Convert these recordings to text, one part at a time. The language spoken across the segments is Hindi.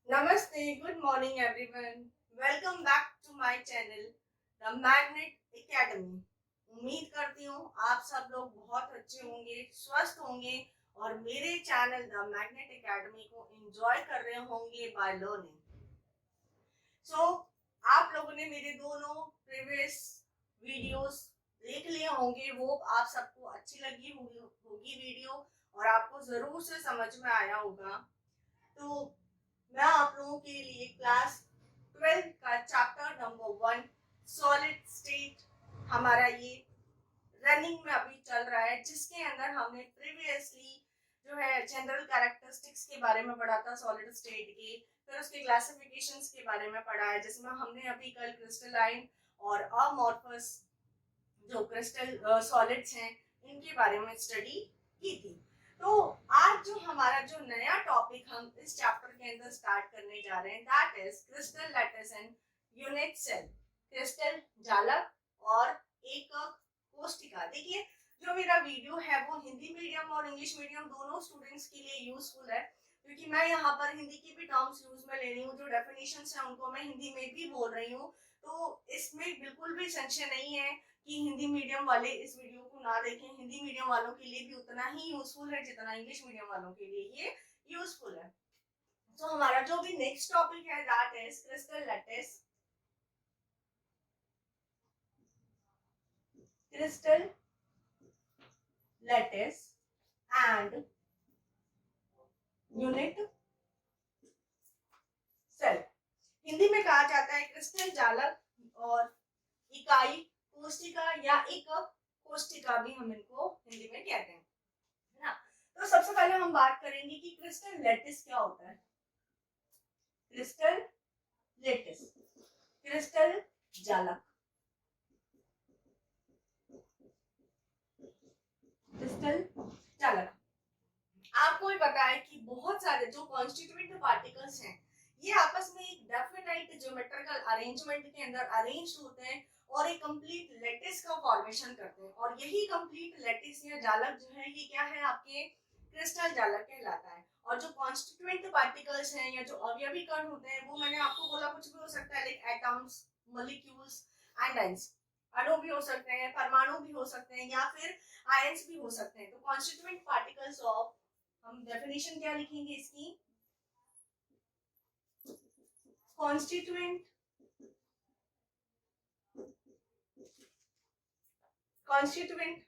Namaste, good morning everyone. Welcome back to my channel, The Magnet Academy. उम्मीद करती हूँ आप सब लोग बहुत अच्छे होंगे, स्वस्थ होंगे और मेरे चैनल द मैग्नेट एकेडमी को एंजॉय कर रहे होंगे बाय लर्निंग। सो आप लोगों ने मेरे दोनों प्रीवियस वीडियोस देख लिए होंगे। वो आप सबको अच्छी लगी होगी वीडियो और आपको जरूर से समझ में आया होगा। तो मैं आप लोगों के लिए क्लास 12 का चैप्टर नंबर 1 सॉलिड स्टेट हमारा ये रनिंग में अभी चल रहा है, जिसके अंदर हमने प्रीवियसली जो है जनरल कैरेक्टरिस्टिक्स के बारे में पढ़ा था सॉलिड स्टेट के, फिर उसके क्लासिफिकेशंस के बारे में पढ़ा है, जिसमें हमने अभी कल क्रिस्टलाइन और अमॉर्फस जो क्रिस्टल सॉलिड्स हैं इनके बारे में स्टडी की थी। तो आज जो हमारा जो नया टॉपिक हम इस चैप्टर के अंदर स्टार्ट करने जा रहे हैं that is crystal lattice and unit cell. क्रिस्टल जालक और एकक कोष्टिका। देखिए, जो मेरा वीडियो है वो हिंदी मीडियम और इंग्लिश मीडियम दोनों स्टूडेंट्स के लिए यूजफुल है, क्योंकि मैं यहाँ पर हिंदी की भी टर्म्स यूज में ले रही हूँ, जो डेफिनेशंस हैं उनको मैं हिंदी में भी बोल रही हूँ। तो इसमें बिल्कुल भी संशय नहीं है कि हिंदी मीडियम वाले इस वीडियो को ना देखें। हिंदी मीडियम वालों के लिए भी उतना ही यूजफुल है जितना इंग्लिश मीडियम वालों के लिए ये यूजफुल है। तो हमारा जो भी नेक्स्ट टॉपिक है that is crystal lattice. Crystal lattice and unit cell. Hindi में कहा जाता है क्रिस्टल जालक और इकाई कोष्टिका या एकक कोष्टिका भी हम इनको हिंदी में कहते हैं, है ना। तो सबसे पहले हम बात करेंगे कि क्रिस्टल लैटिस क्या होता है। क्रिस्टल लैटिस, क्रिस्टल जालक, क्रिस्टल जालक। आपको भी पता है कि बहुत सारे जो कॉन्स्टिट्यूएंट पार्टिकल्स हैं ये आपस में एक डेफिनाइट ज्योमेट्रिकल अरेंजमेंट के अंदर अरेंज होते हैं और एक कंप्लीट लैटिस का फॉर्मेशन करते हैं। और यही कंप्लीट लैटिस या जालक जो है ये क्या है, आपके क्रिस्टल जालक कहलाता है। और जो कॉन्स्टिट्यूएंट पार्टिकल्स हैं या जो अवयवी कण होते हैं वो मैंने आपको बोला कुछ भी हो सकता है, लाइक एटम्स, मॉलिक्यूल्स, आयन्स। अणु भी हो सकते हैं, परमाणु भी हो सकते हैं या फिर आयंस भी हो सकते हैं। तो कॉन्स्टिट्यूएंट पार्टिकल्स ऑफ, हम डेफिनेशन क्या लिखेंगे इसकी, constituent constituent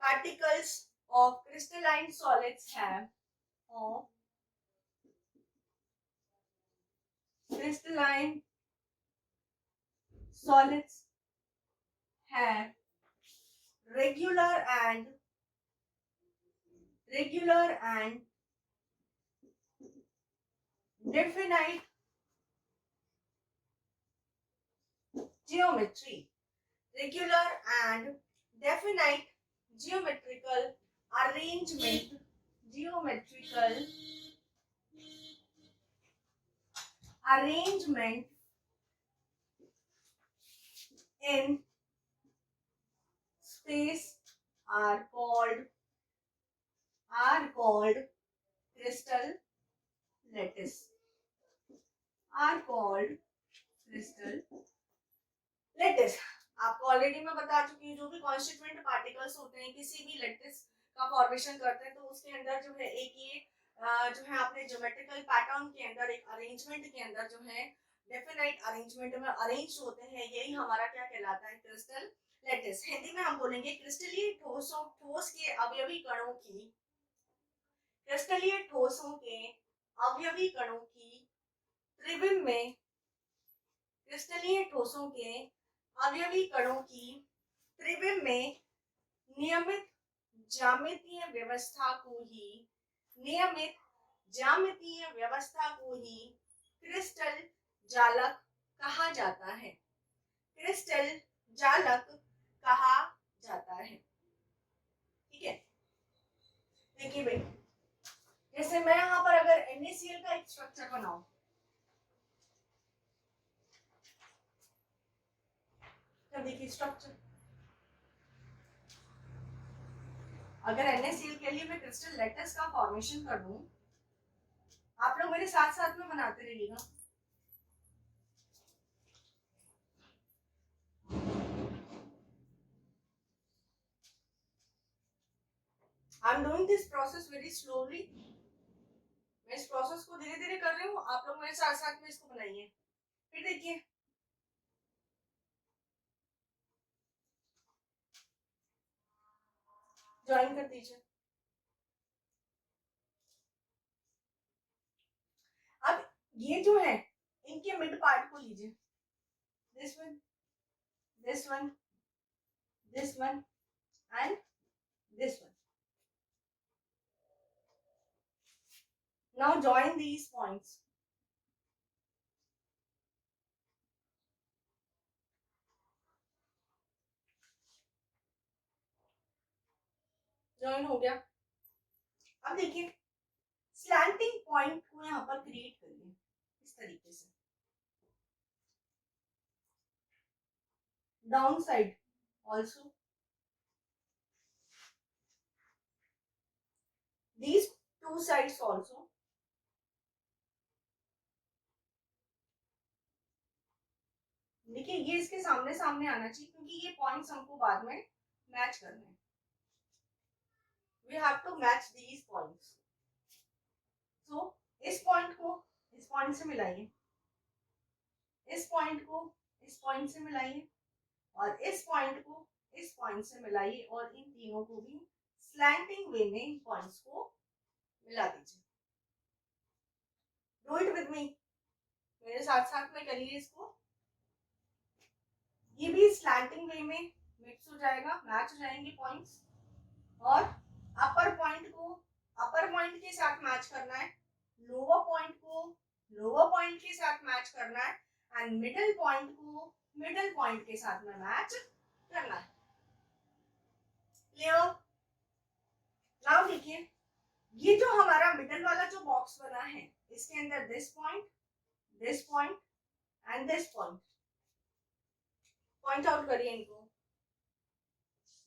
particles of crystalline solids have of crystalline solids have regular and definite geometry, regular and definite geometrical arrangement, geometrical arrangement in space are called crystal lattice, are called crystal lattice। आपको ऑलरेडी मैं बता चुकी हूँ, जो भी कॉन्स्टिट्यूएंट पार्टिकल्स होते हैं किसी भी लैटिस का फॉर्मेशन करते हैं तो उसके अंदर जो है एक ये जो है अपने ज्योमेट्रिकल पैटर्न के अंदर एक अरेंजमेंट के अंदर जो है डेफिनाइट अरेंजमेंट में अरेंज होते हैं, यही हमारा क्या कहलाता है, क्रिस्टल लैटिस। हिंदी में हम बोलेंगे क्रिस्टलीय ठोसों, ठोस के अवयवी कणों की, क्रिस्टलीय ठोसों के अवयवी कणों की त्रिविम में, क्रिस्टलीय ठोसों के अवयवी कणों की त्रिविम में नियमित ज्यामितीय व्यवस्था को ही, नियमित ज्यामितीय व्यवस्था को ही क्रिस्टल जालक कहा जाता है, क्रिस्टल जालक कहा जाता है। ठीक है, देखिए भाई, जैसे मैं यहाँ पर अगर NaCl का एक स्ट्रक्चर बनाऊं, तो देखिए स्ट्रक्चर, अगर NaCl के लिए मैं क्रिस्टल लैटिस का फॉर्मेशन कर दूं, आप लोग मेरे साथ साथ में बनाते रहिएगा। I am doing this process very slowly. मैं इस प्रोसेस को धीरे धीरे कर रही हूँ, आप लोग मेरे साथ साथ में इसको बनाइए। फिर देखिए, ज्वाइन कर दीजिए। अब ये जो है इनके मिड पार्ट को लीजिए, this one, this one, this one and this one. Now join these points. Join हो गया। अब देखिए, स्लैंटिंग पॉइंट को यहाँ पर क्रिएट करिए इस तरीके से, down side also these two sides also। देखिए, ये इसके सामने सामने आना चाहिए क्योंकि ये पॉइंट्स हमको बाद में मैच करने हैं। We have to match these points. So इस पॉइंट को इस पॉइंट से मिलाइए, इस पॉइंट को इस पॉइंट से मिलाइए, और इस पॉइंट को इस पॉइंट से मिलाइए, और इन तीनों को भी स्लैंटिंग वे में इन पॉइंट्स को मिला दीजिए। डू इट विद मी, मेरे साथ साथ में करिए इसको। ये भी स्लैंटिंग वे में मिक्स हो जाएगा, मैच हो जाएंगे पॉइंट्स, और अपर पॉइंट को अपर पॉइंट के साथ मैच करना है, लोअर पॉइंट को लोअर पॉइंट के साथ मैच करना है, एंड मिडिल पॉइंट को मिडिल पॉइंट के साथ में मैच करना है। क्लियर? नाउ देखिए, ये जो हमारा मिडिल वाला जो बॉक्स बना है, इसके अंदर this point and this point out करिए इनको।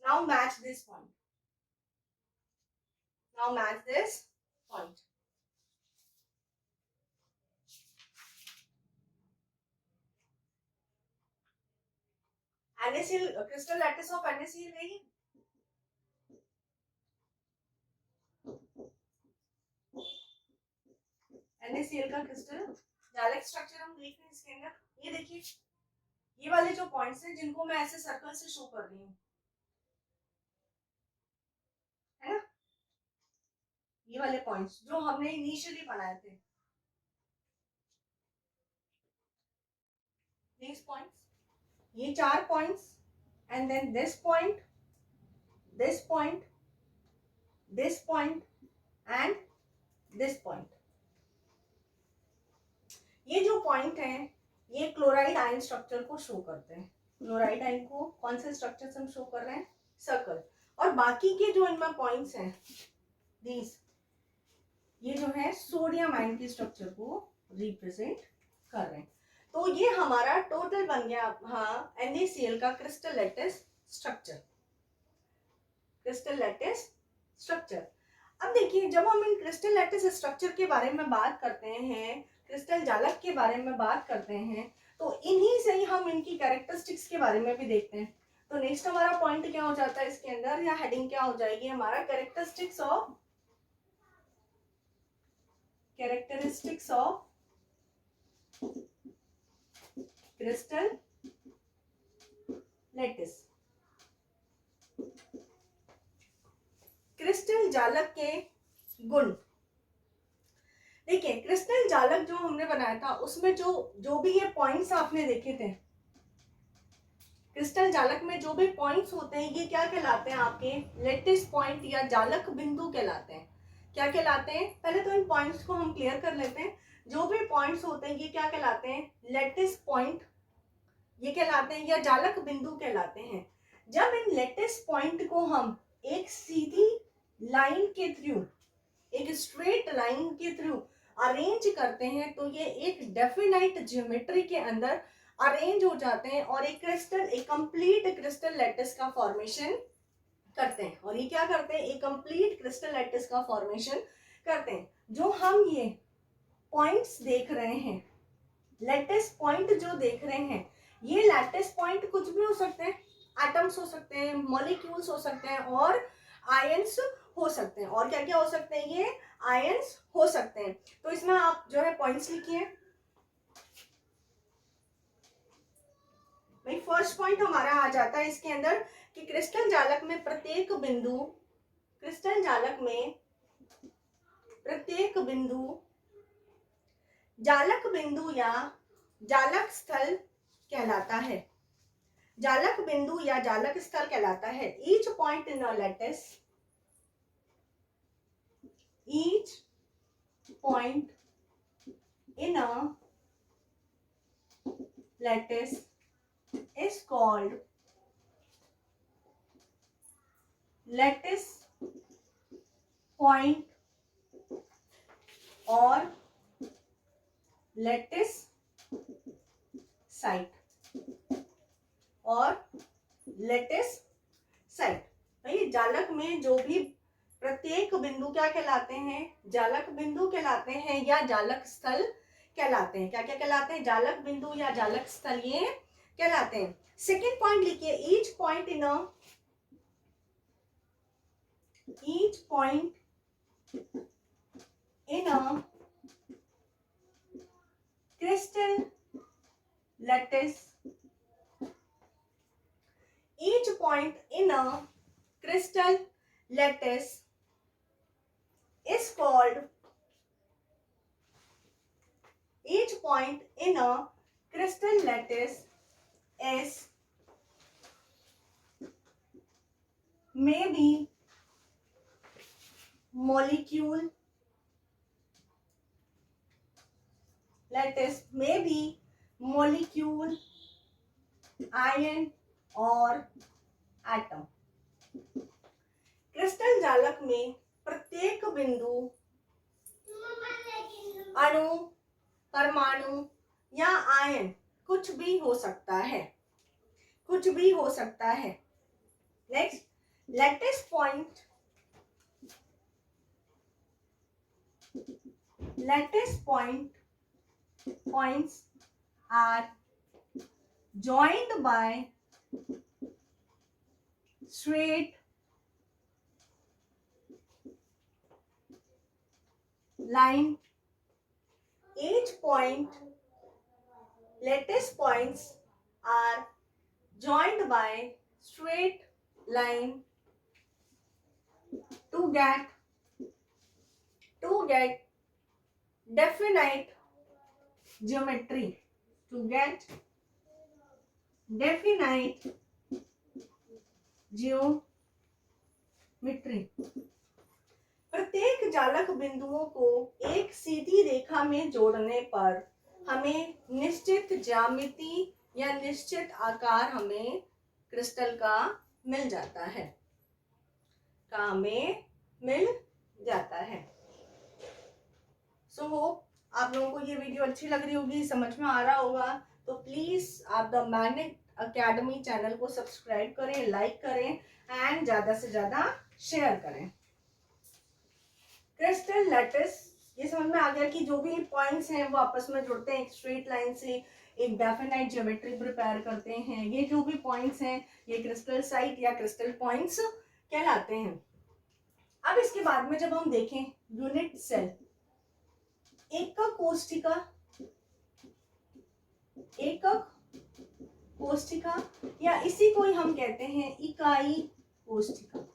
Now match this point, now match this point. NaCl, crystal lattice of NaCl नहीं, NaCl का क्रिस्टल डायरेक्ट स्ट्रक्चर हम देख रहे हैं इसके अंदर। ये देखिए, ये वाले जो पॉइंट्स हैं जिनको मैं ऐसे सर्कल से शो कर रही हूँ, है ना, ये वाले पॉइंट्स जो हमने इनिशियली बनाए थे, these points, ये 4 points, and then this point, this point, this point and this point. ये जो पॉइंट है ये क्लोराइड आयन स्ट्रक्चर को शो करते हैं। क्लोराइड आयन को कौन से स्ट्रक्चर से हम शो कर रहे हैं? सर्कल। और बाकी के जो इनमें पॉइंट्स हैं, दीज, ये जो है सोडियम आयन के स्ट्रक्चर को रिप्रेजेंट कर रहे हैं। तो ये हमारा टोटल बन गया, हाँ, NaCl का crystal lattice structure, crystal lattice structure. अब देखिए, जब हम इन क्रिस्टल लैटिस स्ट्रक्चर के बारे में बात करते हैं, क्रिस्टल जालक के बारे में बात करते हैं, तो इन्हीं से ही हम इनकी कैरेक्टरिस्टिक्स के बारे में भी देखते हैं। तो नेक्स्ट हमारा पॉइंट क्या हो जाता है इसके अंदर, या हेडिंग क्या हो जाएगी हमारा, characteristics of crystal lattice. Crystal जालक के गुण देखिए, क्रिस्टल जालक जो हमने बनाया था उसमें जो भी ये पॉइंट्स आपने देखे थे, क्रिस्टल जालक में जो भी पॉइंट्स होते हैं ये क्या कहलाते हैं आपके, लैटिस पॉइंट या जालक बिंदु कहलाते हैं। क्या कहलाते हैं? पहले तो इन पॉइंट्स को हम क्लियर कर लेते हैं। जो भी पॉइंट्स होते हैं ये क्या कहलाते हैं, लैटिस पॉइंट ये कहलाते हैं, या जालक बिंदु कहलाते हैं। जब इन लैटिस पॉइंट को हम एक सीधी लाइन के थ्रू, एक स्ट्रेट लाइन के थ्रू अरेंज करते हैं तो ये एक डेफिनाइट ज्योमेट्री के अंदर अरेंज हो जाते हैं और एक कंप्लीट क्रिस्टल लैटिस का फॉर्मेशन करते हैं। और ये क्या करते हैं, एक कंप्लीट क्रिस्टल लैटिस का फॉर्मेशन करते हैं। जो हम ये पॉइंट्स देख रहे हैं, लैटिस पॉइंट जो देख रहे हैं, ये लैटिस पॉइंट कुछ भी हो सकते हैं, एटम्स हो सकते हैं, मॉलिक्यूल्स हो सकते हैं और आयंस हो सकते हैं। और क्या क्या हो सकते हैं? ये आयंस हो सकते हैं। तो इसमें आप जो है पॉइंट्स लिखिए। भाई फर्स्ट पॉइंट हमारा आ जाता है इसके अंदर कि क्रिस्टल जालक में प्रत्येक बिंदु, क्रिस्टल जालक में प्रत्येक बिंदु जालक बिंदु या जालक स्थल कहलाता है। जालक बिंदु या जालक स्थल कहलाता है। Each point in a lattice, each point in a lattice is called lattice point or lattice site और lattice site। भाई जालक में जो भी प्रत्येक बिंदु क्या कहलाते हैं? जालक बिंदु कहलाते हैं या जालक स्थल कहलाते हैं। क्या क्या कहलाते हैं? जालक बिंदु या जालक स्थल ये कहलाते हैं। सेकेंड पॉइंट लिखिए, each point in a, each point in a crystal lattice, each point in a crystal lattice is called, each point in a crystal lattice is may be molecule, lattice may be molecule, ion और atom। क्रिस्टल जालक में प्रत्येक बिंदु अणु, परमाणु या आयन कुछ भी हो सकता है, कुछ भी हो सकता है। Next, lattice point, lattice points are joined by straight line। Each point, lattice points are joined by straight line to get definite geometry, to get definite geometry। प्रत्येक जालक बिंदुओं को एक सीधी रेखा में जोड़ने पर हमें निश्चित ज्यामिति या निश्चित आकार हमें क्रिस्टल का मिल जाता है, का हमें मिल जाता है। सो होप आप लोगों को ये वीडियो अच्छी लग रही होगी, समझ में आ रहा होगा। तो प्लीज आप द मैग्नेट अकेडमी चैनल को सब्सक्राइब करें, लाइक करें एंड ज्यादा से ज्यादा शेयर करें। क्रिस्टल लैटिस, ये समझ में आ गया कि जो भी पॉइंट्स हैं वो आपस में जुड़ते हैं, एक स्ट्रेट लाइन से एक डेफिनाइट ज्योमेट्री प्रिपेयर करते हैं। ये जो भी पॉइंट्स हैं ये क्रिस्टल साइट या क्रिस्टल पॉइंट्स कहलाते हैं। अब इसके बाद में जब हम देखें यूनिट सेल, एकक कोष्ठिका, एकक कोष्ठिका या इसी को ही हम कहते हैं इकाई कोष्ठिका,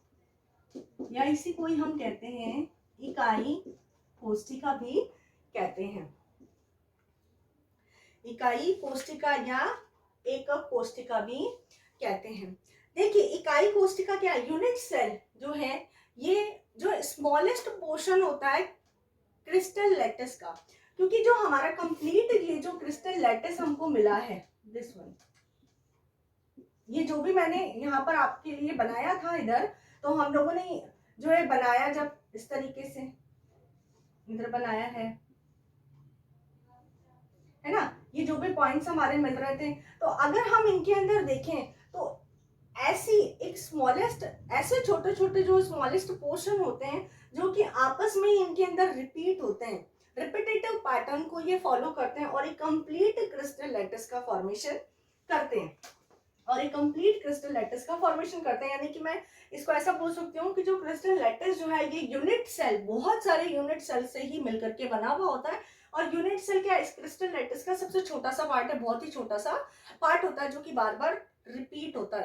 या इसी को ही हम कहते हैं इकाई कोष्ठिका भी कहते हैं। इकाई कोष्ठिका या एकक कोष्ठिका भी कहते हैं। देखिए इकाई कोष्ठिका क्या है? यूनिट सेल जो है ये जो स्मॉलेस्ट पोर्शन होता है क्रिस्टल लैटिस का, क्योंकि जो हमारा कंप्लीट ये जो क्रिस्टल लैटिस हमको मिला है, दिस वन, ये जो भी मैंने यहाँ पर आपके लिए बनाया था इधर, तो हम लोगों ने जो है बनाया जब इस तरीके से इधर बनाया है ना, ये जो भी पॉइंट्स हमारे मिल रहे थे, तो अगर हम इनके अंदर देखें तो ऐसी एक स्मॉलेस्ट, ऐसे छोटे छोटे जो स्मॉलेस्ट पोर्शन होते हैं जो कि आपस में इनके अंदर रिपीट होते हैं, रिपीटेटिव पैटर्न को ये फॉलो करते हैं और एक कंप्लीट क्रिस्टल लैटिस का फॉर्मेशन करते हैं यानी कि मैं इसको ऐसा बोल सकती हूँ कि जो क्रिस्टल लैटिस जो है ये यूनिट सेल, बहुत सारे यूनिट सेल से ही मिलकर के बना हुआ होता है। और यूनिट सेल क्या है, इस क्रिस्टल लैटिस का सबसे छोटा सा पार्ट है, बहुत ही छोटा सा पार्ट होता है जो कि बार बार रिपीट होता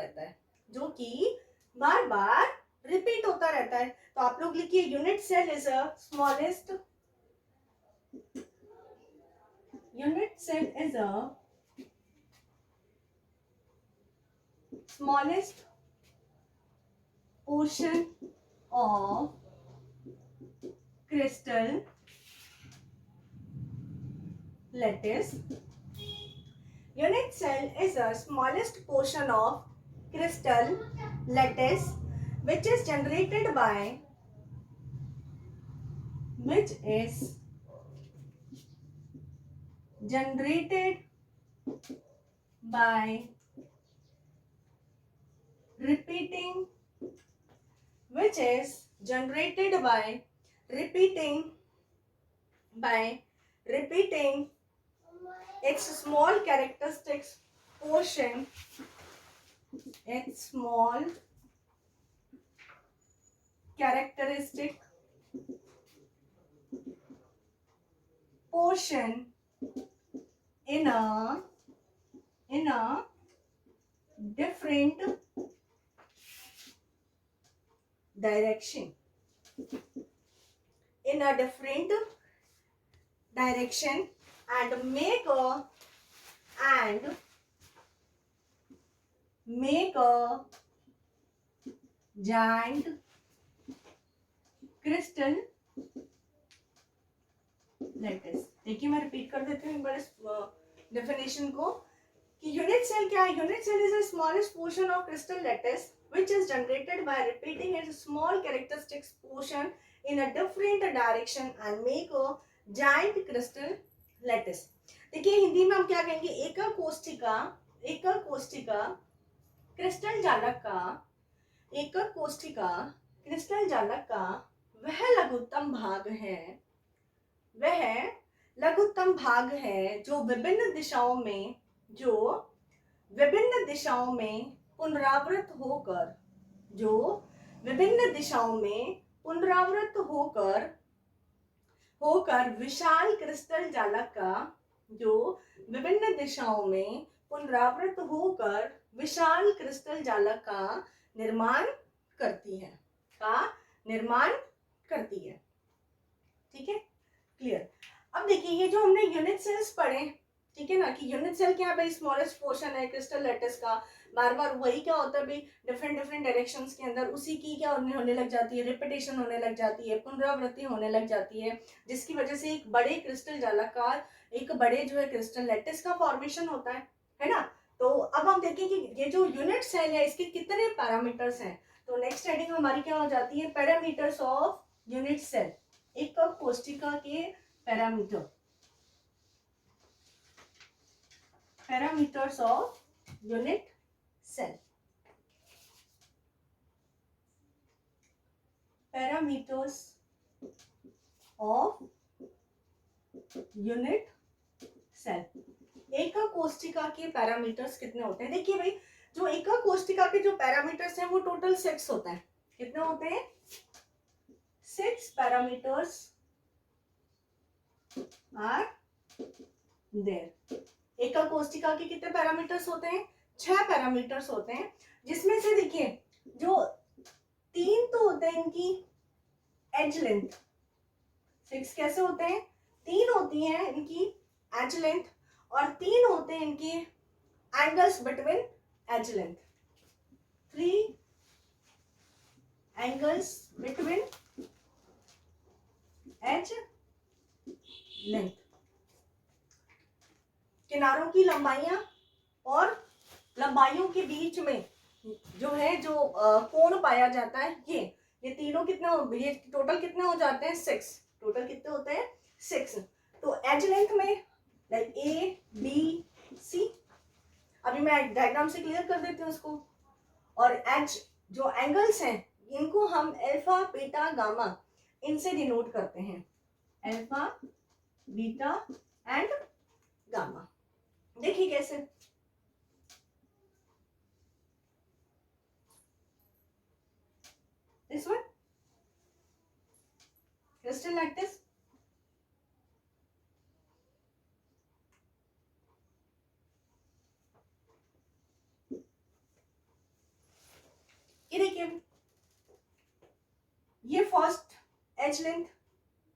रहता है, तो आप लोग लिखिए unit cell is a smallest portion of crystal lattice. Unit cell is the smallest portion of crystal lattice which is generated by repeating its small characteristic portion in a different direction and make a giant crystal lattice. देखिए मैं रिपीट कर देती हूँ एक बार इस डेफिनेशन को कि यूनिट सेल क्या है. Unit cell is the smallest portion of crystal lattice which is generated by repeating its small characteristics portion in a different direction and make a giant crystal lattice. देखिए हिंदी में हम क्या कहेंगे, एकल कोष्ठिका क्रिस्टल जालक का वह लघुत्तम भाग है जो विभिन्न दिशाओं में पुनरावृत होकर विशाल क्रिस्टल जालक का निर्माण करती है. ठीक है, क्लियर. अब देखिए ये जो हमने यूनिट सेल्स पढ़े, ठीक है ना, कि यूनिट सेल क्या है भाई, स्मॉलेस्ट पोर्शन है क्रिस्टल लैटिस का. बार बार वही क्या होता है भाई, डिफरेंट डायरेक्शंस के अंदर उसी की क्या होने लग जाती है, रिपीटेशन होने लग जाती है, पुनरावृत्ति होने लग जाती है, जिसकी वजह से एक बड़े क्रिस्टल जालकार, एक बड़े जो है क्रिस्टल लैटिस का फॉर्मेशन होता है ना. तो अब हम देखें कि ये जो यूनिट सेल है इसके कितने पैरामीटर्स हैं. तो नेक्स्ट हेडिंग हमारी क्या हो जाती है, पैरामीटर्स ऑफ यूनिट सेल. एक कोष्ठिका के parameters of unit cell. Parameters of unit cell. एक कोष्ठिका के पैरामीटर्स कितने होते हैं. देखिए भाई जो एक कोष्ठिका के जो पैरामीटर्स हैं वो टोटल 6 होते हैं. कितने होते हैं, 6 पैरामीटर्स आर देयर. एक कोष्ठिका के कितने पैरामीटर्स होते हैं, 6 पैरामीटर्स होते हैं, जिसमें से देखिए जो 3 तो होते हैं इनकी एज लेंथ. 6 कैसे होते हैं, 3 होती हैं इनकी एज लेंथ और 3 होते हैं इनके angles between edge length. 3 angles between edge length. किनारों की लंबाइयां और लंबाइयों के बीच में जो है जो कोण पाया जाता है, ये तीनों कितने, ये टोटल कितने हो जाते हैं, 6. टोटल कितने होते हैं, 6. तो एज लेंथ में लाइक ABC, अभी मैं डायग्राम से क्लियर कर देती हूँ इसको. और एज जो एंगल्स हैं इनको हम अल्फा बीटा गामा इनसे डिनोट करते हैं. Alpha beta and gamma. देखिए कैसे, this one crystal like this, ये देखिए, ये first edge length,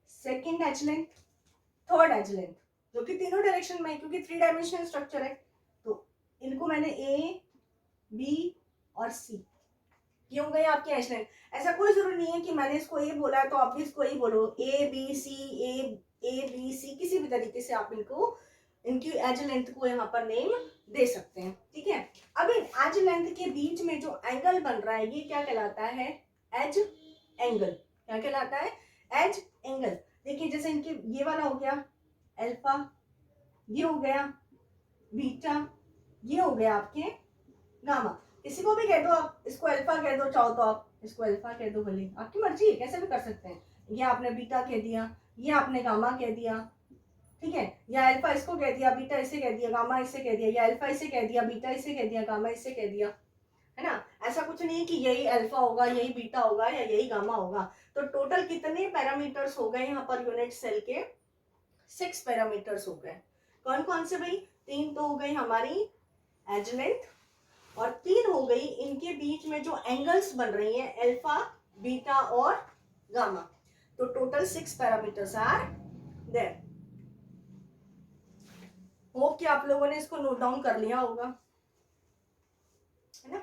second edge length, third edge length, जो कि तीनों डायरेक्शन में है क्योंकि 3 डायमेंशनल स्ट्रक्चर है। तो इनको मैंने ए, बी और सी, ये हो गए आपके एज लेंथ। ऐसा कोई जरूरी नहीं है कि मैंने इसको ए बोला है तो आप भी इसको ए बोलो, A B C, A B C, किसी भी तरीके से आप इनको, इनकी एज लेंथ को यहाँ पर नेम दे सकते हैं, ठीक है। अब इन एज लेंथ के बीच में जो एंगल बन रहा है ये क्या कहलाता है, एज एंगल। क्या कहलाता है, एज एंगल। देखिए जैसे इनके ये वाला हो गया अल्फा, ये हो गया बीटा, ये हो गया आपके गामा। किसी को भी कह दो आप, इसको अल्फा कह दो, चाहो तो आप इसको अल्फा कह दो, भले आपकी मर्जी है, कैसे भी कर सकते हैं। ये आपने बीटा कह दिया, ये आपने गामा कह दिया, ठीक है, या अल्फा इसको कह दिया, बीटा इसे कह दिया, गामा इसे कह दिया, या अल्फा इसे कह दिया, बीटा इसे कह दिया, गामा इसे कह दिया, है ना। ऐसा कुछ नहीं है कि यही अल्फा होगा, यही बीटा होगा या यही गामा होगा। तो टोटल कितने पैरामीटर्स हो गए यहाँ पर यूनिट सेल के, 6 पैरामीटर्स हो गए। कौन कौन से भाई, 3 तो हो गई हमारी एज लेंथ, और 3 हो गई इनके बीच में जो एंगल्स बन रही हैं, अल्फा, बीटा और गामा। तो total 6 parameters are there. Hope कि आप लोगों ने इसको नोट डाउन कर लिया होगा, है ना।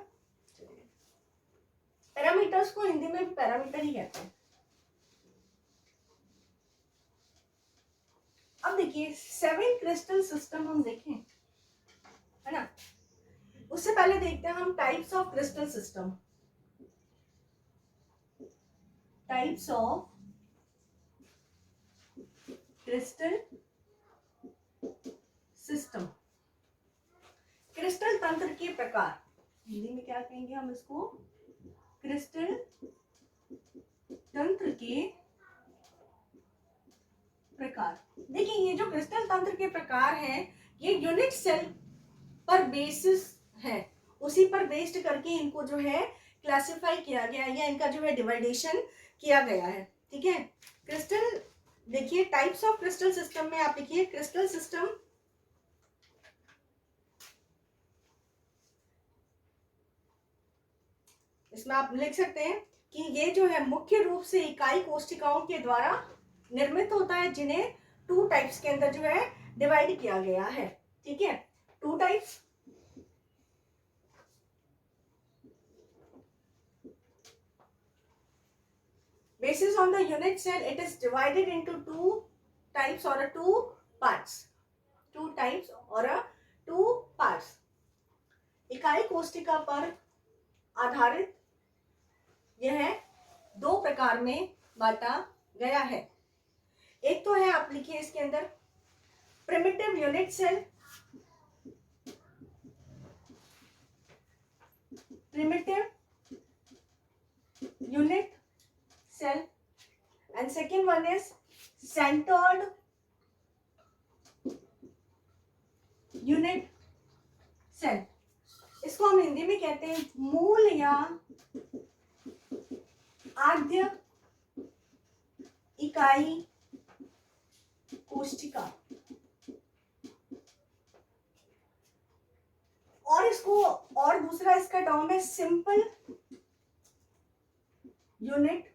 पैरामीटर्स को हिंदी में भी पैरामीटर ही कहते हैं। अब देखिए 7 क्रिस्टल सिस्टम हम देखें, है ना। उससे पहले देखते हैं हम types of crystal system. Types of crystal system, crystal तंत्र के प्रकार, हिंदी में क्या कहेंगे हम इसको, क्रिस्टल तंत्र के प्रकार। देखिए ये जो क्रिस्टल तंत्र के प्रकार हैं, ये यूनिट सेल पर बेसिस है, उसी पर बेस्ड करके इनको जो है क्लासिफाई किया गया है, या इनका जो है डिवाइडेशन किया गया है, ठीक है। क्रिस्टल, देखिए टाइप्स ऑफ क्रिस्टल सिस्टम में आप लिखिए क्रिस्टल सिस्टम, इसमें आप लिख सकते हैं कि ये जो है मुख्य रूप से इकाई कोशिकाओं के द्वारा निर्मित होता है, जिन्हें 2 टाइप्स के अंदर जो है डिवाइड किया गया है, ठीक है। 2 types, basis on the unit cell it is divided into 2 types or 2 parts, 2 types or 2 parts। इकाई कोशिका पर आधारित यह 2 प्रकार में बांटा गया है। एक तो है, आप लिखिए इसके अंदर primitive unit cell, primitive unit cell, and second one is centered unit cell। इसको हम हिंदी में कहते हैं मूल या आद्य इकाई कोशिका, और इसको, और दूसरा इसका टर्म है simple unit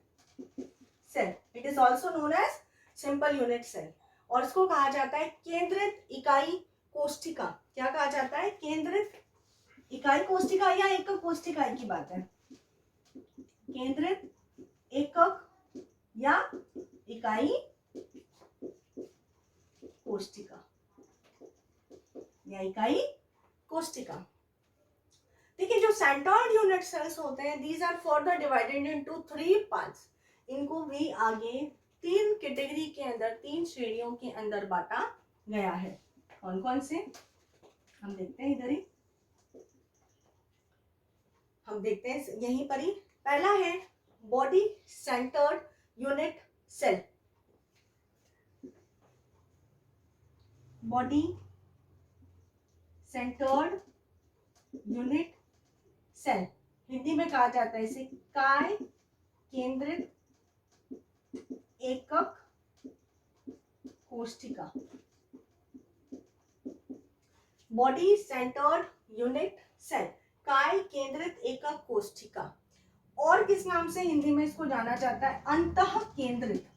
cell, it is also known as simple unit cell. और इसको कहा जाता है केंद्रित इकाई कोशिका। क्या कहा जाता है, केंद्रित इकाई कोशिका या एकक कोशिका की बात है, केंद्रित एकक या इकाई कोशिका या इकाई कोशिका। देखिए जो सेंटर्ड यूनिट सेल्स होते हैं, these are further divided into 3 parts. इनको भी आगे 3 कैटेगरी के अंदर, 3 श्रेणियों के अंदर बांटा गया है। कौन कौन से हम देखते हैं, इधर ही हम देखते हैं, यहीं पर ही। पहला है body centred unit cell. Body centred unit cell, Hindi में कहा जाता है इसे काय केंद्रित एकक कोशिका। बॉडी सेंटर्ड यूनिट सेल, काय केंद्रित एकक कोशिका। और किस नाम से हिंदी में इसको जाना जाता है? अंतः केंद्रित,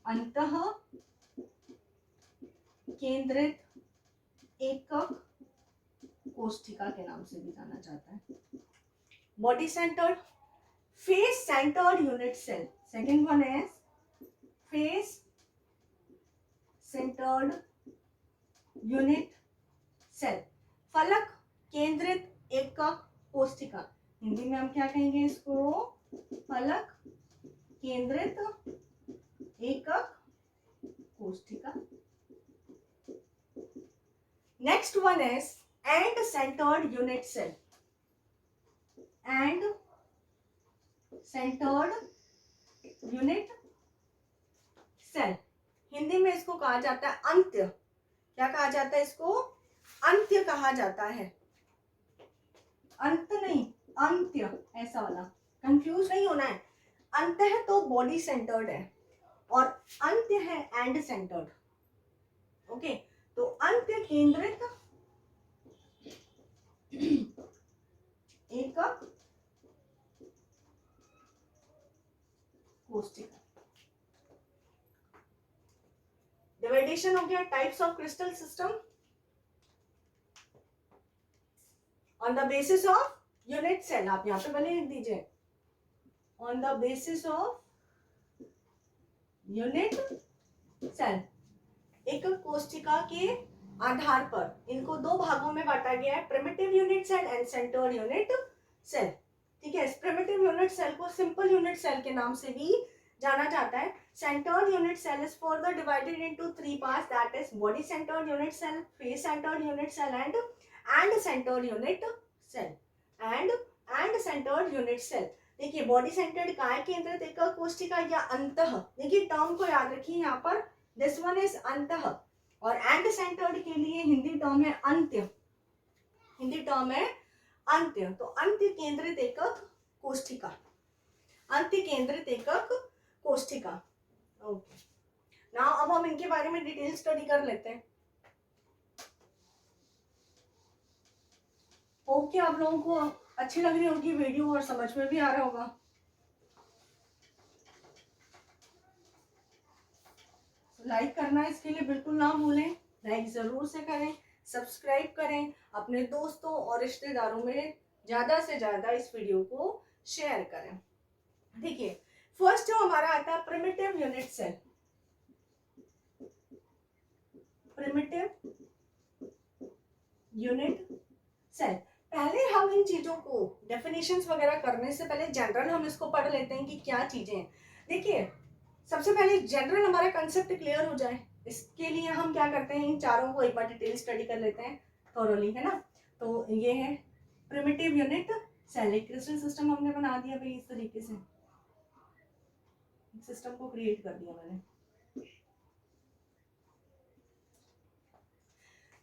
अंतः केंद्रित एकक कोशिका के नाम से भी जाना जाता है। Body centred, face centred unit cell, second one है फेस सेंटर्ड यूनिट सेल, फलक केंद्रित एकक कोशिका। हिंदी में हम क्या कहेंगे इसको? फलक केंद्रित एकक कोशिका। Next one is end centred unit cell, and centred unit cell, Hindi में इसको कहा जाता है अंत्य। क्या कहा जाता है इसको? अंत्य कहा जाता है, अंत नहीं अंत्य, ऐसा वाला, कंफ्यूज नहीं होना है। अंत है तो बॉडी सेंटर्ड है और अंत्य है एंड सेंटर्ड। ओके, तो अंत्य केंद्रित एकक कोशिका। डिवाइडेशन हो गया, types of crystal system on the basis of unit cell. आप यहां पे भले लिख दीजिए on the basis of unit cell, एकक कोशिका के आधार पर इनको दो भागों में बांटा गया है, primitive unit cell and centred unit cell. ठीक है, प्रिमिटिव यूनिट सेल को सिंपल यूनिट सेल के नाम से भी जाना जाता है। Centred unit cell is further divided into three parts, that is body centred unit cell, face centred unit cell and centred unit cell, and centred unit cell. देखिए, बॉडी सेंटर्ड काय केंद्रित एकक कोशिका या अंतः, देखिए टर्म को याद रखिए यहाँ पर, दिस वन इज अंतः, और एंड सेंटर्ड के लिए हिंदी टर्म है अंत्य, हिंदी टर्म है अंत्य। तो अंत्य केंद्रित एकक कोशिका, अंत्य केंद्रित एकक कोशिका। ओके, नाउ अब हम इनके बारे में डिटेल स्टडी कर लेते हैं। ओके, आप लोगों को अच्छी लग रही होगी वीडियो और समझ में भी आ रहा होगा। लाइक करना इसके लिए बिल्कुल ना भूलें, लाइक जरूर से करें, सब्सक्राइब करें, अपने दोस्तों और रिश्तेदारों में ज्यादा से ज्यादा इस वीडियो को शेयर करें। देखिए, फर्स्ट जो हमारा आता है primitive unit cell, primitive unit cell. पहले हम इन चीजों को डेफिनेशंस वगैरह करने से पहले जनरल हम इसको पढ़ लेते हैं कि क्या चीजें हैं। देखिए, सबसे पहले जनरल हमारा कंसेप्ट क्लियर हो जाए, इसके लिए हम क्या करते हैं, इन चारों को एक बार डिटेल स्टडी कर लेते हैं थोरोली, है ना। तो ये है प्रिमिटिव यूनिट सेल, एक क्रिस्टल सिस्टम हमने बना दिया भाई, इस तरीके से सिस्टम को क्रिएट कर दिया मैंने।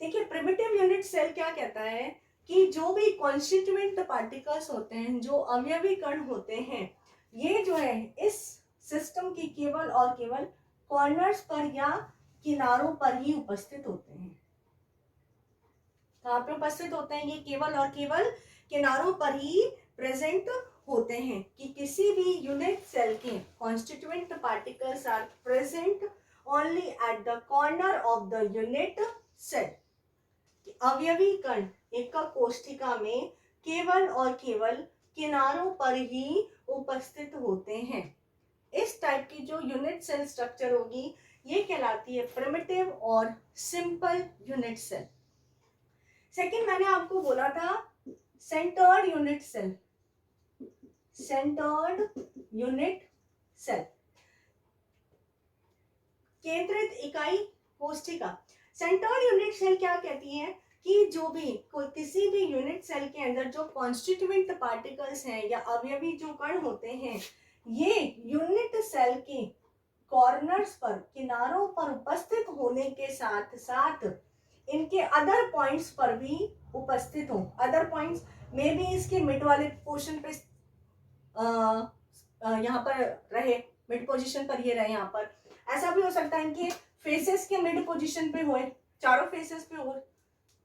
देखिए, प्रिमिटिव यूनिट सेल क्या कहता है कि जो भी कॉन्स्टिट्यूएंट पार्टिकल्स होते हैं, जो अवयवी कण होते हैं, ये जो है इस सिस्टम की केवल और केवल कॉर्नर्स पर या किनारों पर ही उपस्थित होते हैं। कहाँ पे उपस्थित होते हैं? ये केवल और केवल किनारों पर ही प्रेजेंट होते हैं। कि किसी भी यूनिट सेल के constituent particles are present only at the corner of the unit cell. अवयवी कण एकक कोशिका में केवल और केवल किनारों पर ही उपस्थित होते हैं। इस टाइप की जो यूनिट सेल स्ट्रक्चर होगी ये कहलाती है प्रिमिटिव और सिंपल यूनिट सेल। सेकंड, मैंने आपको बोला था centred unit cell, centred unit cell, केंद्रित इकाई कोशिका। सेंटर्ड यूनिट सेल क्या कहती है कि जो भी किसी भी यूनिट सेल के अंदर जो कॉन्स्टिट्यूएंट पार्टिकल्स हैं या अवयवी जो कण होते हैं, ये यूनिट सेल के कॉर्नर्स पर, किनारों पर उपस्थित होने होने के साथ साथ इनके अदर पॉइंट्स पर भी उपस्थित हो। अदर पॉइंट्स में भी इसके मिड वाले पोर्शन पे यहाँ पर रहे, मिड पोजीशन पर ये रहे। यहाँ पर ऐसा भी हो सकता है इनके फेसेस के मिड पोजीशन पे होए, चारों फेसेस पे हो,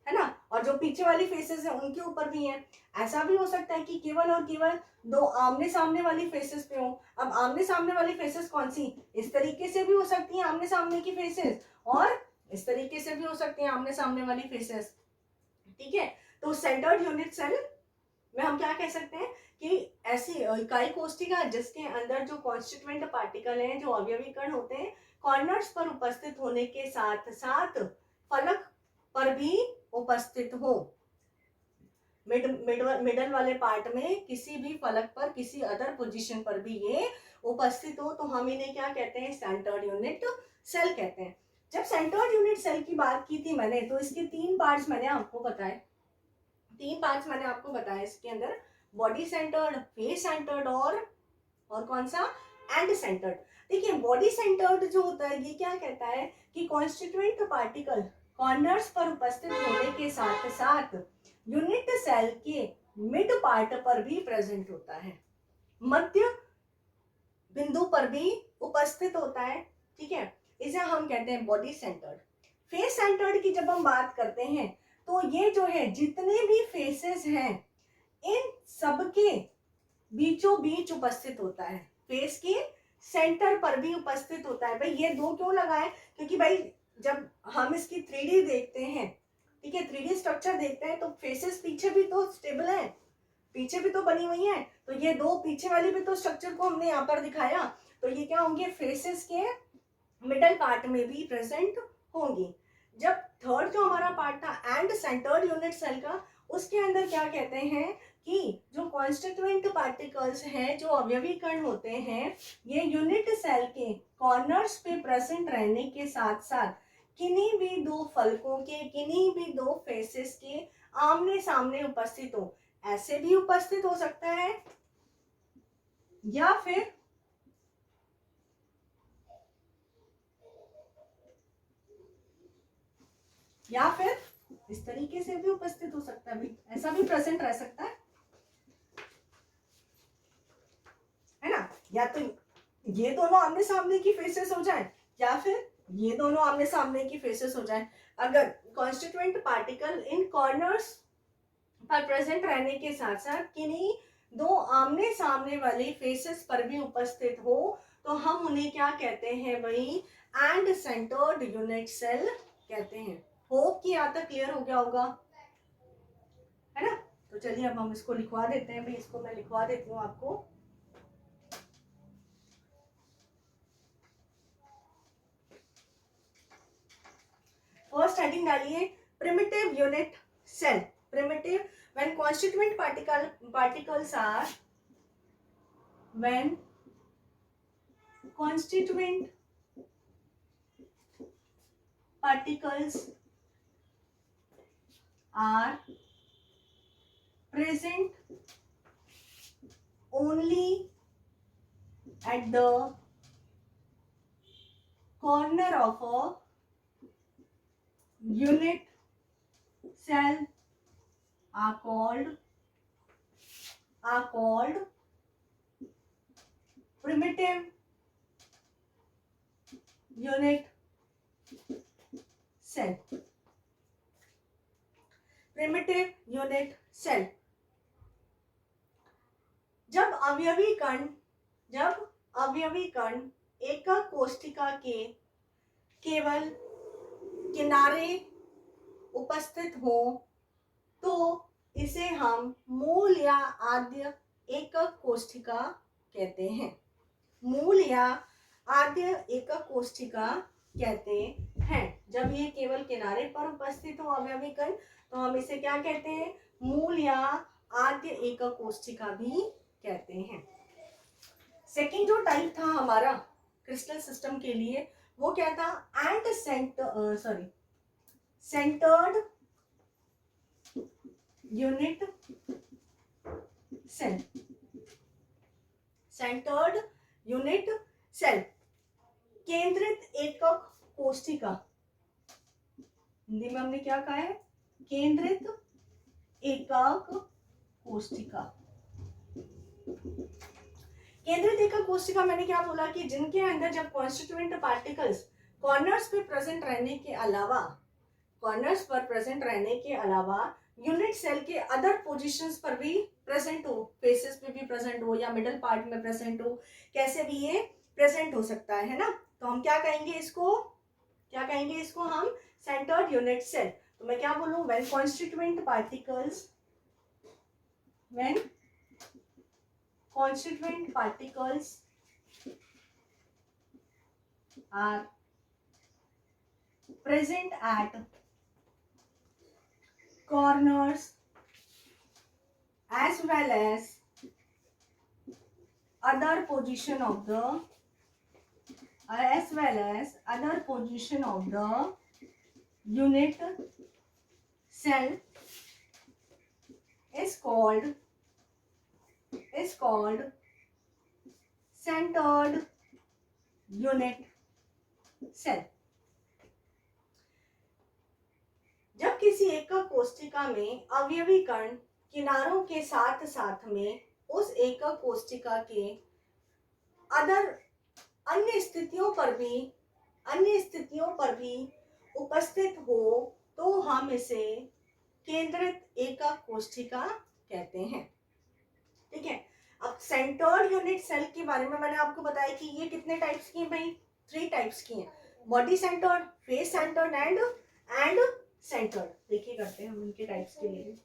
है ना, और जो पीछे वाली फेसेस है उनके ऊपर भी है। ऐसा भी हो सकता है कि केवल और केवल दो आमने सामने वाली फेसेस पे हो। अब आमने सामने वाली फेसेस कौन सी, इस तरीके से भी हो सकती है आमने सामने की फेसेस, और इस तरीके से भी हो सकती है आमने सामने वाली फेसेस। ठीक है, तो सेंटर्ड यूनिट सेल में हम क्या कह सकते हैं कि ऐसी इकाई कोशिका जिसके अंदर जो कॉन्स्टिट्यूएंट पार्टिकल हैं, जो अवयवी कण होते हैं, कॉर्नर्स पर उपस्थित होने के साथ साथ फलक पर भी उपस्थित हो। मिडल वाले पार्ट में किसी भी फलक पर, किसी अदर पोजीशन पर भी ये उपस्थित हो, तो हम इन्हें क्या कहते हैं, सेंटर्ड यूनिट सेल कहते हैं। जब सेंटर्ड यूनिट सेल की बात की थी मैंने, तो इसके तीन पार्ट्स मैंने आपको बताए। इसके अंदर बॉडी सेंटर्ड, फेस सेंटर्ड और कौन सा, एंड सेंटर्ड। देखिए बॉडी सेंटर्ड जो होता है ये क्या कहता है कि कॉन्स्टिट्यूएंट पार्टिकल कॉर्नर्स पर उपस्थित होने के साथ साथ यूनिट सेल के मिड पार्ट पर भी प्रेजेंट होता है, मध्य बिंदु पर भी उपस्थित होता है। ठीक है, इसे हम कहते हैं बॉडी सेंटर्ड। फेस सेंटर्ड की जब हम बात करते हैं तो ये जो है जितने भी फेसेस हैं इन सबके बीचों बीच उपस्थित होता है, फेस के सेंटर पर भी उपस्थित होता है। भाई ये दो क्यों लगाए, क्योंकि भाई जब हम इसकी 3D देखते हैं, ठीक है, 3D स्ट्रक्चर देखते हैं, तो फेसेस पीछे भी तो स्टेबल है, पीछे भी तो बनी हुई है, तो ये दो पीछे वाली भी तो स्ट्रक्चर को हमने यहाँ पर दिखाया, तो ये क्या होंगे, फेसेस के मिडल पार्ट में भी प्रेजेंट होंगी। जब थर्ड जो हमारा पार्ट था एंड सेंटर्ड यूनिट सेल का, उसके अंदर क्या कहते हैं कि जो कॉन्स्टिट्यूएंट पार्टिकल्स हैं, जो अवयवी कण होते हैं, ये यूनिट सेल के कॉर्नर्स पे प्रेजेंट रहने के साथ साथ किन्हीं भी दो फलकों के, किन्हीं भी दो फेसेस के आमने सामने उपस्थित हो। ऐसे भी उपस्थित हो सकता है या फिर इस तरीके से भी उपस्थित हो सकता है, भी ऐसा भी प्रेजेंट रह सकता है ना। या तो ये दोनों आमने सामने की फेसेस हो जाए, या फिर ये दोनों आमने सामने की फेसेस हो जाए। अगर कॉन्स्टिट्यूएंट पार्टिकल इन कॉर्नर्स पर प्रेजेंट रहने के साथ साथ किन्हीं दो आमने सामने वाली फेसेस पर भी उपस्थित हो, तो हम उन्हें क्या कहते हैं भाई, एंड सेंटर्ड यूनिट सेल कहते हैं। होप कि यहाँ तक क्लियर हो गया होगा, है ना। तो चलिए अब हम इसको लिखवा देते हैं भाई, इसको मैं लिखवा देती हूँ आपको। फर्स्ट हेडिंग डालिए, primitive unit cell. Primitive, when constituent particles are present only at the corner of a unit cell are called primitive unit cell. Primitive unit cell. जब अवयवी कण एकक कोशिका के केवल किनारे उपस्थित हो तो इसे हम मूल या आद्य एकक कोशिका कहते हैं। मूल या आद्य एकक कोशिका कहते हैं। जब ये केवल किनारे पर उपस्थित हो अवयवी कण, तो हम इसे क्या कहते हैं, मूल या आद्य एकक कोशिका भी कहते हैं। सेकंड जो टाइप था हमारा क्रिस्टल सिस्टम के लिए, वो क्या था, end centred unit cell. Centred unit cell, केंद्रित एकक कोशिका, हिंदी में हमने क्या कहा है? केंद्रित एकक कोशिका। केंद्रित एकक कोशिका मैंने क्या बोला कि जिनके अंदर जब कॉन्स्टिट्यूएंट पार्टिकल्स कॉर्नर्स पे प्रेजेंट रहने के अलावा, कॉर्नर्स पर प्रेजेंट रहने के अलावा यूनिट सेल के अदर पोजीशंस पर भी प्रेजेंट हो, फेसेस पे भी प्रेजेंट हो या मिडल पार्ट में प्रेजेंट हो, कैसे भी ये प्रेजेंट हो सकता है ना। तो हम क्या कहेंगे इसको? क्या कहेंगे इसको हम? Centred unit cell. तो मैं क्या बोलूं? When constituent particles, when constituent particles are present at corners as well as other position of the unit cell is called centered unit cell। जब किसी एकक कोशिका में अवयवी कण किनारों के साथ साथ में उस एकक कोशिका के अन्य स्थितियों पर भी उपस्थित हो तो हम इसे केंद्रित एकक कोशिका कहते हैं। ठीक है। अब सेंटर्ड यूनिट सेल के बारे में मैंने आपको बताया कि ये कितने टाइप्स की हैं भाई? 3 टाइप्स की हैं। Body centred, face centred and centred. देखिए करते हैं हम उनके टाइप्स के लिए।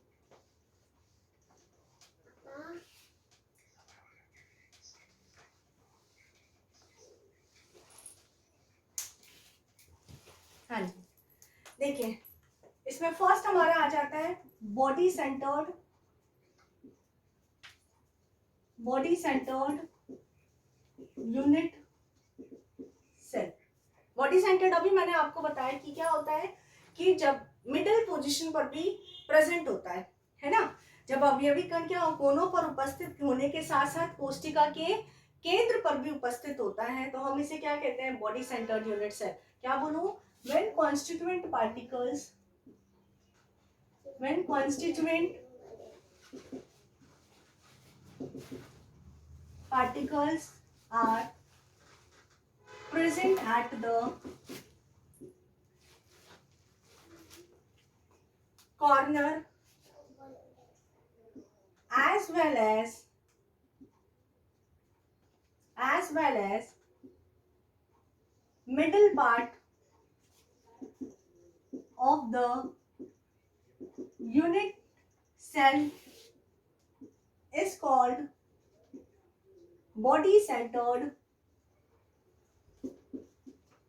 हाँ जी, देखिए इसमें फर्स्ट हमारा आ जाता है body centred unit cell. Body centred अभी मैंने आपको बताया कि क्या होता है कि जब मिडिल पोजीशन पर भी प्रेजेंट होता है ना। जब अवयवी कण क्या कोनों पर उपस्थित होने के साथ साथ कोशिका के केंद्र पर भी उपस्थित होता है तो हम इसे क्या कहते हैं? Body centred unit cell. क्या बोलूं? when constituent particles are present at the corner as well as middle part of the unit cell is called body centered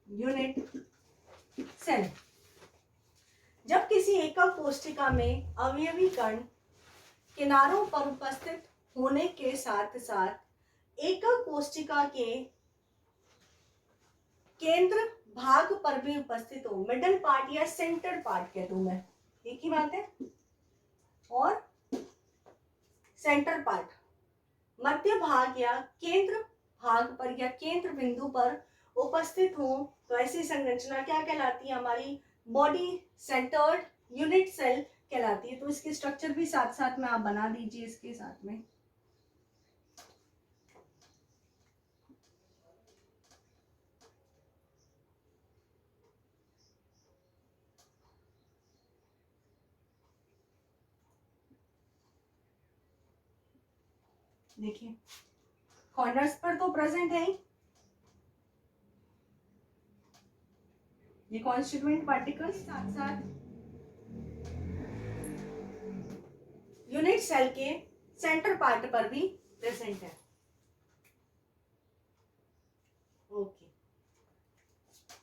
unit cell. जब किसी एकक कोशिका में अवयवी कण किनारों पर उपस्थित होने के साथ साथ एकक कोशिका के केंद्र भाग पर भी उपस्थित हो, मिडल पार्ट या सेंटर पार्ट कह दूं मैं, एक ही बात है, और सेंटर पार्ट मध्य भाग या केंद्र भाग पर या केंद्र बिंदु पर उपस्थित हो तो ऐसी संरचना क्या कहलाती है? हमारी बॉडी सेंटर्ड यूनिट सेल कहलाती है। तो इसकी स्ट्रक्चर भी साथ साथ में आप बना दीजिए इसके साथ में। देखिए कॉर्नर्स पर तो प्रेजेंट है ही, ये कॉन्स्टिट्यूएंट पार्टिकल्स साथ साथ यूनिट सेल के सेंटर पार्ट पर भी प्रेजेंट है। ओके,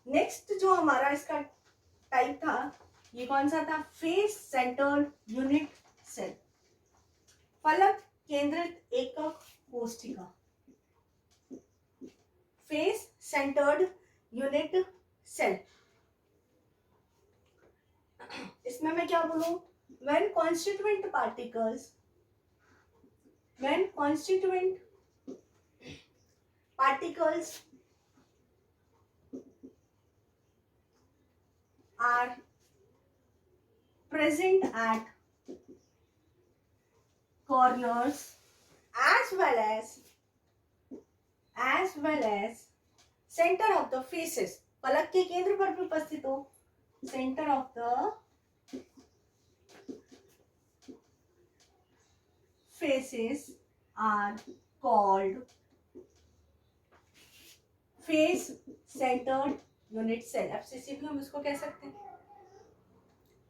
नेक्स्ट जो हमारा इसका टाइप था ये कौन सा था? फेस सेंटर्ड यूनिट सेल, फलक केंद्रित एकक कोशिका, फेस सेंटर्ड यूनिट सेल। इसमें मैं क्या बोलूं? when constituent particles are present at corners as well as center of the faces, पलक के केंद्र पर भी उपस्थित हो. Center of the faces are called face centered unit cell. FCC भी हम इसको कह सकते हैं,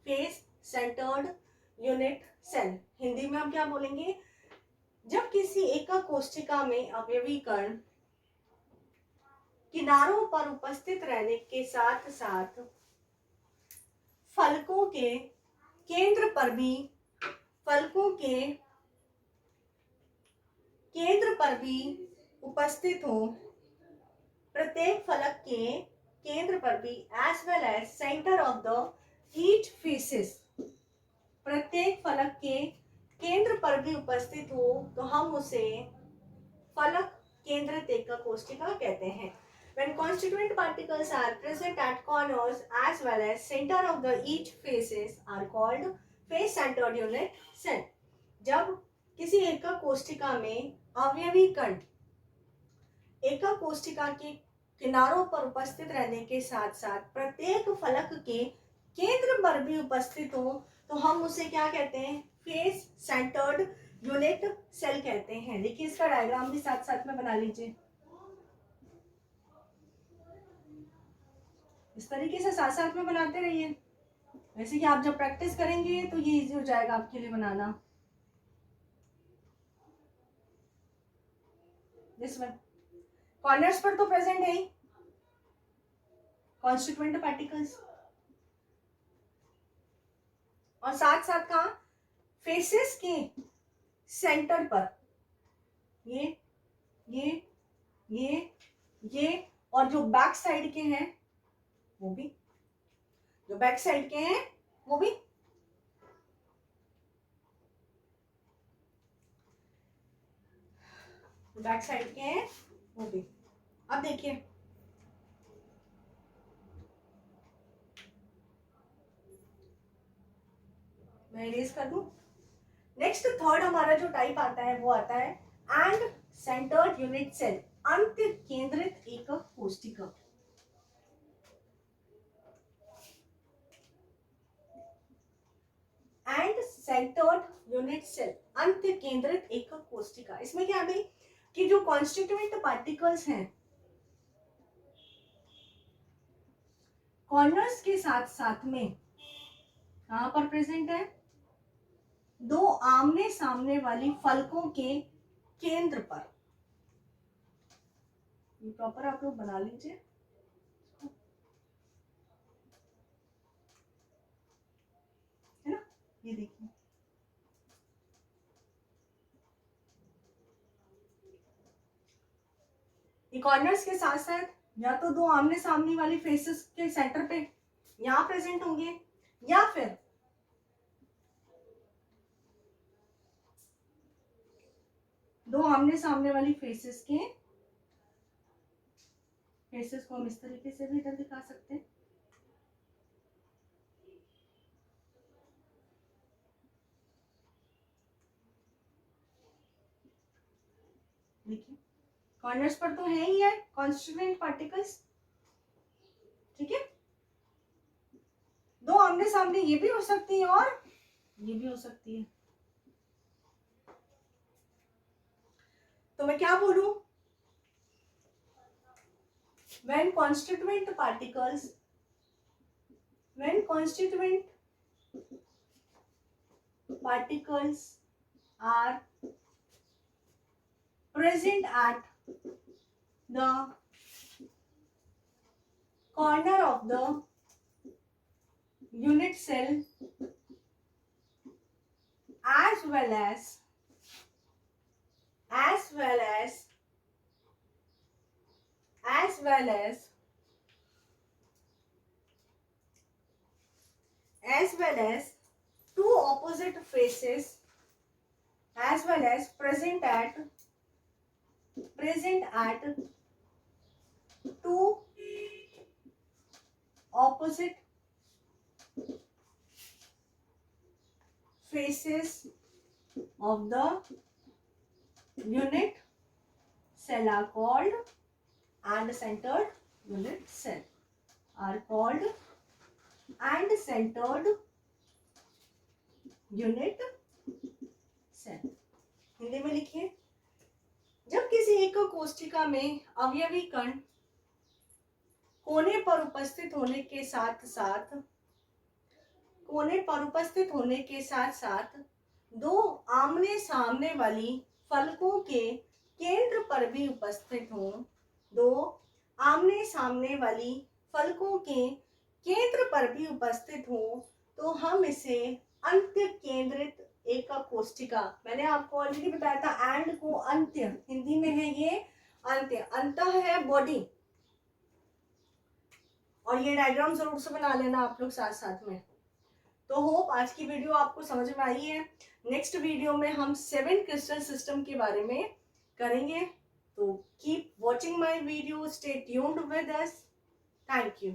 face centred unit cell. Hindi में हम क्या बोलेंगे? जब किसी एका कोशिका में अवयवी कण किनारों पर उपस्थित रहने के साथ साथ फलकों के केंद्र पर भी उपस्थित हो, प्रत्येक फलक के केंद्र पर भी as well as centre of the each faces, प्रत्येक फलक के केंद्र पर भी उपस्थित हो, तो हम उसे फलक केंद्रित एकक कोशिका कहते हैं. When constituent particles are present at corners as well as center of the each faces are called face centered unit cell. जब किसी एकक कोशिका में अवयवी कण एकक कोशिका के किनारों पर उपस्थित रहने के साथ साथ प्रत्येक फलक के केंद्र पर भी उपस्थित हो, तो हम उसे क्या कहते हैं? फेस सेंटर्ड यूनिट सेल कहते हैं. देखिए इसका डायग्राम भी साथ साथ में बना लीजिए. इस तरीके से साथ साथ में बनाते रहिए. वैसे कि आप जब प्रैक्टिस करेंगे तो ये इजी हो जाएगा आपके लिए बनाना. दिस वन कॉर्नर्स पर तो प्रेजेंट है ही कॉन्स्टिट्यूएंट पार्टिकल्स, और साथ साथ कहा? फेसेस के सेंटर पर ये और जो बैक साइड के हैं वो भी, बैक साइड के हैं वो भी. अब देखिए मैं इरेज कर दूं. नेक्स्ट थर्ड हमारा जो टाइप आता है वो आता है एंड सेंटर्ड यूनिट सेल, अंत केंद्रित एकक कोशिका. एंड सेंटर्ड यूनिट सेल, अंत केंद्रित एकक कोशिका. इसमें क्या है कि जो कॉन्स्टिट्यूएंट पार्टिकल्स हैं कॉर्नर्स के साथ साथ में कहां पर प्रेजेंट है? दो आमने सामने वाली फलकों के केंद्र पर. ये प्रॉपर आप लोग बना लीजिए. है ना? ये देखिए कॉर्नर्स के साथ साथ या तो दो आमने सामने वाली फेसेस के सेंटर पे यहां प्रेजेंट होंगे, या फिर दो आमने सामने वाली फेसेस को हम इस तरीके से भी इधर दिखा सकते हैं. देखिए कॉर्नर्स पर तो है ही है कॉन्स्टिट्यूएंट पार्टिकल्स. ठीक है, दो आमने सामने ये भी हो सकती है और ये भी हो सकती है. तो मैं क्या बोलूं? when constituent particles are present at the corner of the unit cell as well as two opposite faces as well as present at two opposite faces of the unit cell are called, and centered unit cell are called and centered unit cell। Hindi में लिखिए। जब किसी एक कोशिका में अवयवी कण कोने पर उपस्थित होने के साथ साथ दो आमने सामने वाली फलकों के केंद्र पर भी उपस्थित हों, दो आमने सामने वाली फलकों के केंद्र पर भी उपस्थित हों, तो हम इसे अंत्य केंद्रित एक कोशिका, मैंने आपको ऑलरेडी बताया था एंड को अंत्य, हिंदी में है ये अंत्य, अंत है बॉडी। और ये डायग्राम जरूर से बना लेना आप लोग साथ साथ में। तो होप आज की वीडियो आपको समझ में आई है। नेक्स्ट वीडियो में हम 7 क्रिस्टल सिस्टम के बारे में करेंगे। तो keep watching my video, stay tuned with us. Thank you.